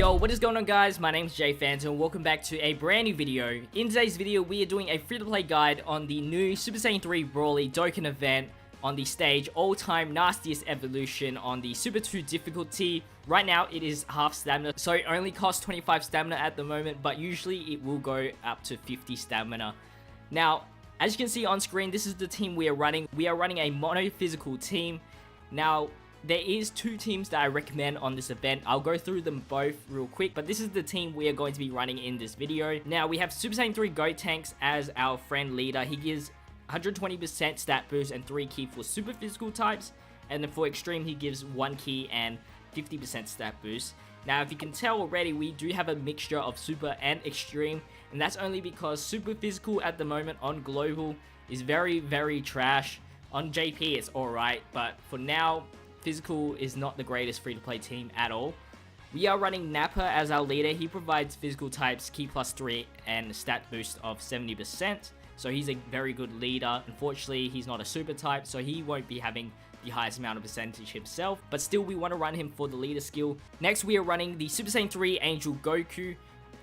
Yo, what is going on guys? My name is Jay Phantom. Welcome back to a brand new video. In today's video, we are doing a free-to-play guide on the new Super Saiyan 3 Broly Dokkan event on the stage All-Time Nastiest Evolution on the Super 2 difficulty. Right now, it is half stamina, so it only costs 25 stamina at the moment, but usually it will go up to 50 stamina. Now, as you can see on screen, this is the team we are running. We are running a mono-physical team. Now, there is two teams that I recommend on this event. I'll go through them both real quick, but this is the team we are going to be running in this video. Now, we have Super Saiyan 3 Gotenks as our friend leader. He gives 120% stat boost and 3 ki for super physical types. And then for extreme, he gives 1 ki and 50% stat boost. Now, if you can tell already, we do have a mixture of super and extreme. And that's only because super physical at the moment on global is very, very trash. On JP, it's alright, but for now, physical is not the greatest free-to-play team at all. We are running Nappa as our leader. He provides physical types, ki plus 3, and stat boost of 70%. So he's a very good leader. Unfortunately, he's not a super type, so he won't be having the highest amount of percentage himself. But still, we want to run him for the leader skill. Next, we are running the Super Saiyan 3 Angel Goku.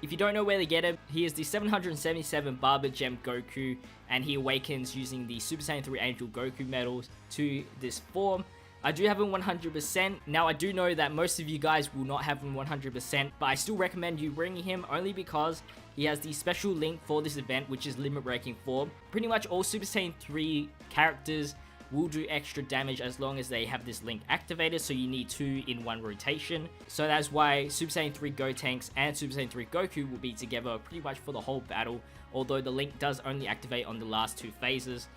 If you don't know where to get him, he is the 777 Barber Gem Goku, and he awakens using the Super Saiyan 3 Angel Goku medals to this form. I do have him 100%. Now, I do know that most of you guys will not have him 100%, but I still recommend you bringing him only because he has the special link for this event, which is Limit Breaking Form. Pretty much all Super Saiyan 3 characters will do extra damage as long as they have this link activated, so you need 2 in 1 rotation. So that's why Super Saiyan 3 Gotenks and Super Saiyan 3 Goku will be together pretty much for the whole battle, although the link does only activate on the last 2 phases.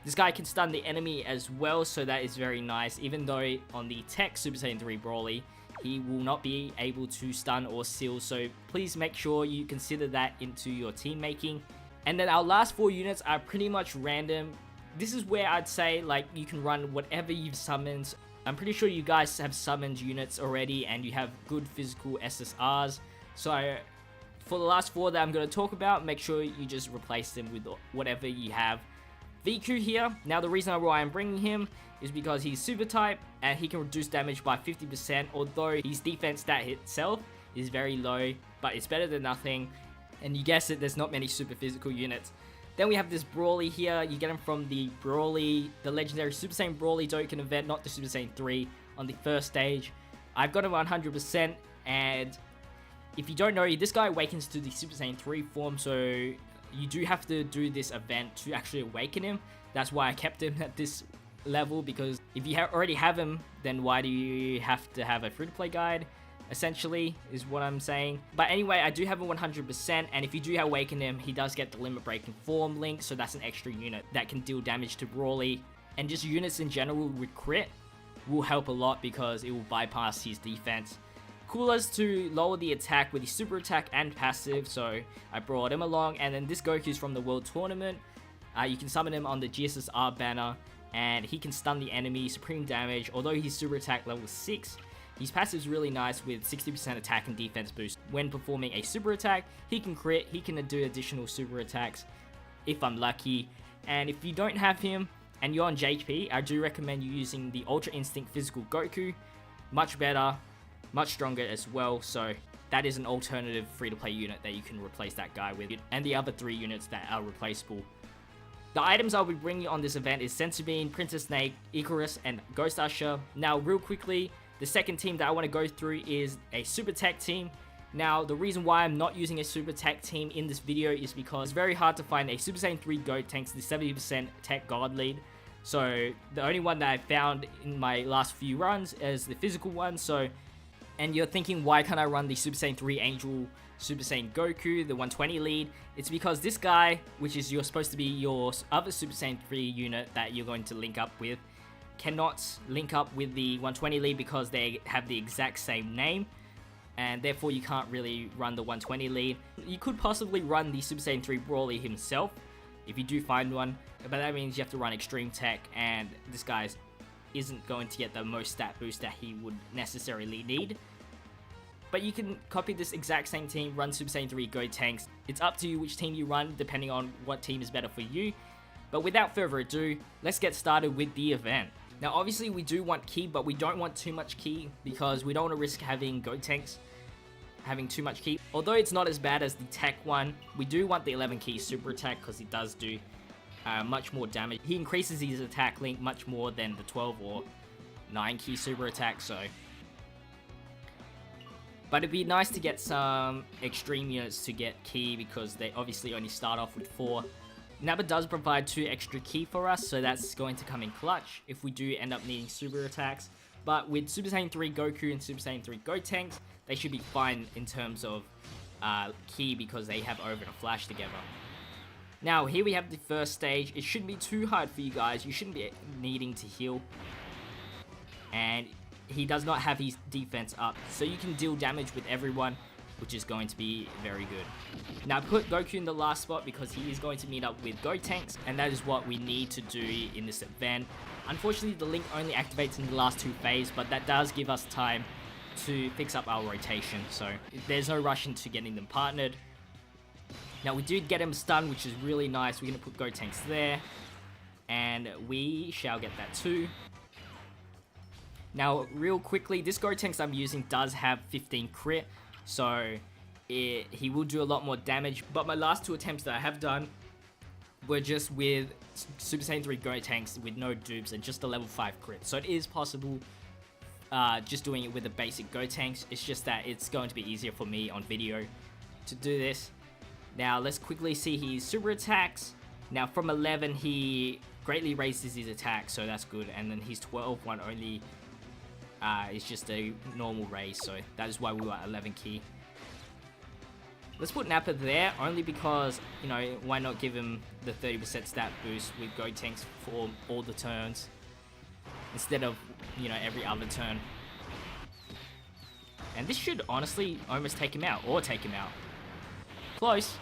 This guy can stun the enemy as well, so that is very nice, even though on the tech Super Saiyan 3 Broly, he will not be able to stun or seal, so please make sure you consider that into your team making. And then our last 4 units are pretty much random. This is where I'd say, like, you can run whatever you've summoned. I'm pretty sure you guys have summoned units already and you have good physical SSRs, so for the last 4 that I'm going to talk about, make sure you just replace them with whatever you have. VQ here. Now, the reason why I'm bringing him is because he's super type and he can reduce damage by 50%, although his defense stat itself is very low, but it's better than nothing. And you guessed it, there's not many super physical units. Then we have this Broly here. You get him from the Broly, the legendary Super Saiyan Broly Dokkan event, not the Super Saiyan 3 on the first stage. I've got him 100%, and if you don't know, this guy awakens to the Super Saiyan 3 form, so you do have to do this event to actually awaken him. That's why I kept him at this level, because if you already have him, then why do you have to have a free-to-play guide? Essentially, is what I'm saying. But anyway, I do have him 100%, and if you do awaken him, he does get the Limit Breaking Form link, so that's an extra unit that can deal damage to Broly. And just units in general with crit will help a lot because it will bypass his defense. Coolers to lower the attack with his super attack and passive, so I brought him along. And then this Goku's from the World Tournament. You can summon him on the GSSR banner, and he can stun the enemy, supreme damage. Although he's super attack level 6, his passive is really nice with 60% attack and defense boost. When performing a super attack, he can crit, he can do additional super attacks if I'm lucky. And if you don't have him and you're on JP, I do recommend you using the Ultra Instinct Physical Goku. Much better, much stronger as well, so that is an alternative free-to-play unit that you can replace that guy with, and the other 3 units that are replaceable. The items I'll be bringing on this event is Senzu Bean, Princess Snake, Icarus, and Ghost Usher. Now, real quickly, the second team that I want to go through is a Super Tech team. Now, the reason why I'm not using a Super Tech team in this video is because it's very hard to find a Super Saiyan 3 Gotenks, the 70% Tech God lead. So, the only one that I found in my last few runs is the physical one, so. And you're thinking, why can't I run the Super Saiyan 3 Angel Super Saiyan Goku, the 120 lead? It's because this guy, which is supposed to be your other Super Saiyan 3 unit that you're going to link up with, cannot link up with the 120 lead because they have the exact same name, and therefore you can't really run the 120 lead. You could possibly run the Super Saiyan 3 Broly himself if you do find one, but that means you have to run Extreme Tech, and this guy's isn't going to get the most stat boost that he would necessarily need. But you can copy this exact same team, run Super Saiyan 3 Gotenks. It's up to you which team you run, depending on what team is better for you. But without further ado, let's get started with the event. Now obviously we do want ki, but we don't want too much ki because we don't want to risk having Gotenks having too much ki. Although it's not as bad as the tech one, we do want the 11 ki super attack because it does do much more damage. He increases his attack link much more than the 12 or 9 ki super attack, so. But it'd be nice to get some extreme units to get ki because they obviously only start off with 4. Nappa does provide 2 extra ki for us, so that's going to come in clutch if we do end up needing super attacks. But with Super Saiyan 3 Goku and Super Saiyan 3 Gotenks, they should be fine in terms of ki because they have Over and Flash together. Now, here we have the first stage. It shouldn't be too hard for you guys. You shouldn't be needing to heal. And he does not have his defense up, so you can deal damage with everyone, which is going to be very good. Now, put Goku in the last spot because he is going to meet up with Gotenks, and that is what we need to do in this event. Unfortunately, the link only activates in the last 2 phases, but that does give us time to fix up our rotation, so there's no rush into getting them partnered. Now, we did get him stunned, which is really nice. We're going to put Gotenks there, and we shall get that too. Now, real quickly, this Gotenks I'm using does have 15 crit, so he will do a lot more damage, but my last 2 attempts that I have done were just with Super Saiyan 3 Gotenks with no dupes and just a level 5 crit, so it is possible just doing it with the basic Gotenks. It's just that it's going to be easier for me on video to do this. Now, let's quickly see his super attacks. Now, from 11, he greatly raises his attack, so that's good, and then his 12 one only is just a normal raise, so that is why we want 11 ki. Let's put Nappa there, only because, you know, why not give him the 30% stat boost with Gotenks for all the turns, instead of, you know, every other turn. And this should honestly almost take him out, or take him out. Close.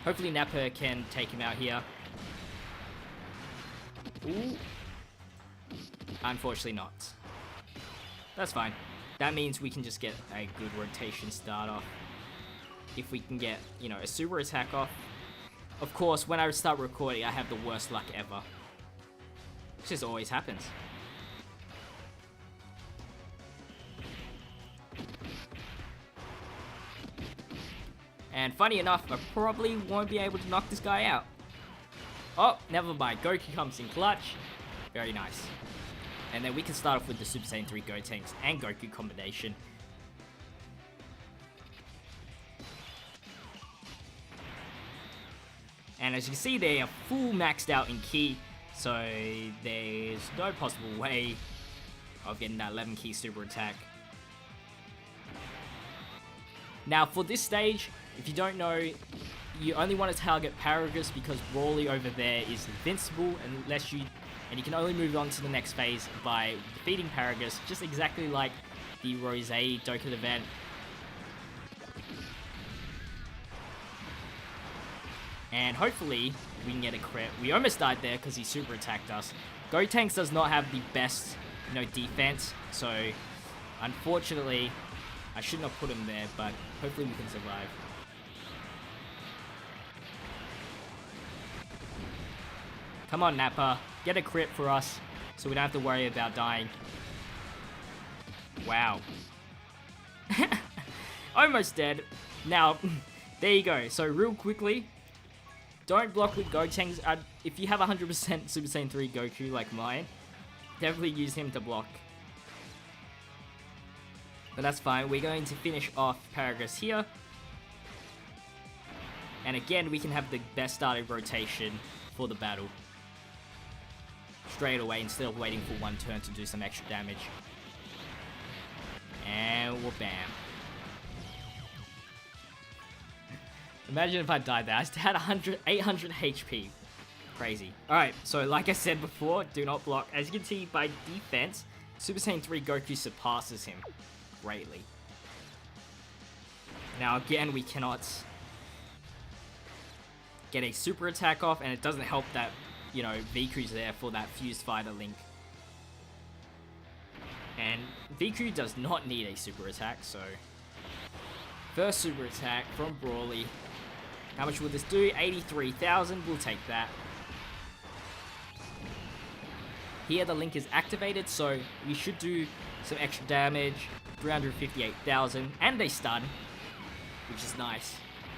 Hopefully Nappa can take him out here. Ooh. Unfortunately not. That's fine. That means we can just get a good rotation start off. If we can get, you know, a super attack off. Of course, when I start recording, I have the worst luck ever. It just always happens. And funny enough, I probably won't be able to knock this guy out. Oh, never mind. Goku comes in clutch. Very nice. And then we can start off with the Super Saiyan 3 Gotenks and Goku combination. And as you can see, they are full maxed out in ki, so there's no possible way of getting that 11 ki super attack. Now for this stage, if you don't know, you only want to target Paragus because Broly over there is invincible unless you... And you can only move on to the next phase by defeating Paragus, just exactly like the Rose Dokkan event. And hopefully, we can get a crit. We almost died there because he super attacked us. Gotenks does not have the best, you know, defense, so unfortunately, I shouldn't have put him there, but hopefully we can survive. Come on, Nappa. Get a crit for us, so we don't have to worry about dying. Wow. Almost dead. Now, there you go. So real quickly, don't block with Gotenks. If you have 100% Super Saiyan 3 Goku like mine, definitely use him to block. But that's fine. We're going to finish off Paragus here. And again, we can have the best starting rotation for the battle straight away instead of waiting for one turn to do some extra damage. And bam. Imagine if I died there. I still had 800 HP. Crazy. Alright, so like I said before, do not block. As you can see by defense, Super Saiyan 3 Goku surpasses him greatly. Now again, we cannot get a super attack off, and it doesn't help that, you know, Viku's there for that fused fighter link. And Viku does not need a super attack, so... First super attack from Broly. How much will this do? 83,000, we'll take that. Here the link is activated, so we should do some extra damage. 358,000, and they stun. which is nice.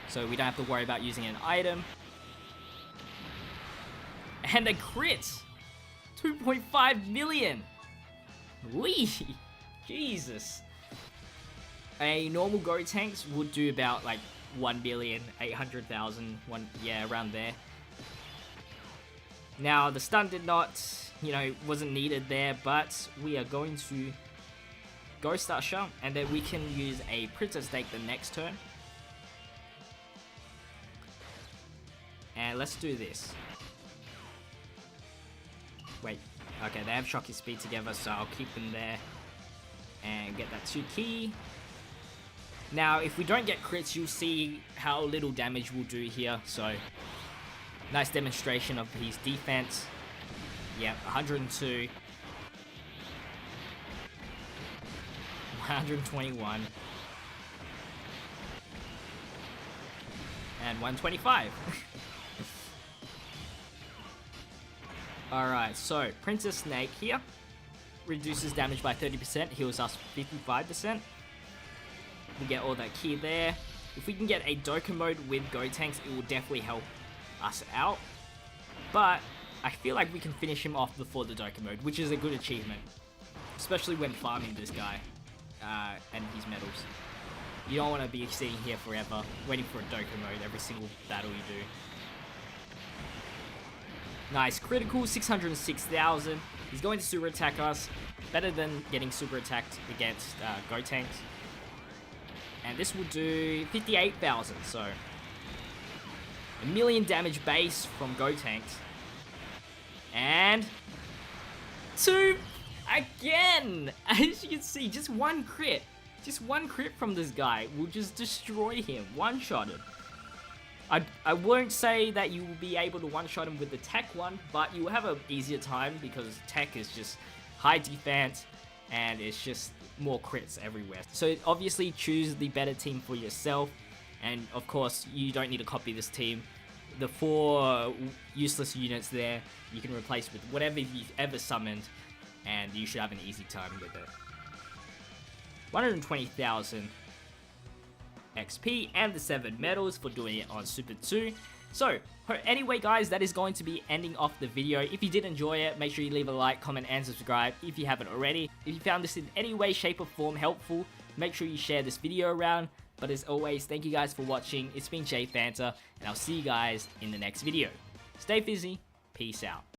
So we don't have to worry about using an item. And a crit! 2.5 million! Wee! Jesus. A normal Gotenks would do about like 1,800,000, yeah, around there. Now, the stun did not, wasn't needed there, but we are going to Ghost Usher, and then we can use a Princess Snake the next turn. And let's do this. Wait, okay, they have Shocky Speed together, so I'll keep them there. And get that 2 key. Now, if we don't get crits, you'll see how little damage we'll do here, so... Nice demonstration of his defense. Yep, 102. 121. And 125. Alright, so Princess Snake here. Reduces damage by 30%, heals us 55%. We get all that key there. If we can get a Dokkan mode with Gotenks, it will definitely help us out. But I feel like we can finish him off before the Dokkan mode, which is a good achievement. Especially when farming this guy and his medals. You don't want to be sitting here forever, waiting for a Dokkan mode every single battle you do. Nice, critical, 606,000. He's going to super attack us. Better than getting super attacked against Gotenks. And this will do 58,000, so... 1,000,000 damage base from Gotenks. And... 2 again! As you can see, just one crit. Just one crit from this guy will just destroy him. One-shot him. I won't say that you will be able to one-shot him with the tech one, but you will have an easier time because tech is just high defense and it's just more crits everywhere. So obviously choose the better team for yourself, and of course you don't need to copy this team. The 4 useless units there you can replace with whatever you've ever summoned, and you should have an easy time with it. 120,000 XP and the 7 medals for doing it on Super 2. So, anyway guys, that is going to be ending off the video. If you did enjoy it, make sure you leave a like, comment, and subscribe if you haven't already. If you found this in any way, shape, or form helpful, make sure you share this video around. But as always, thank you guys for watching. It's been JFanta, and I'll see you guys in the next video. Stay fizzy, peace out.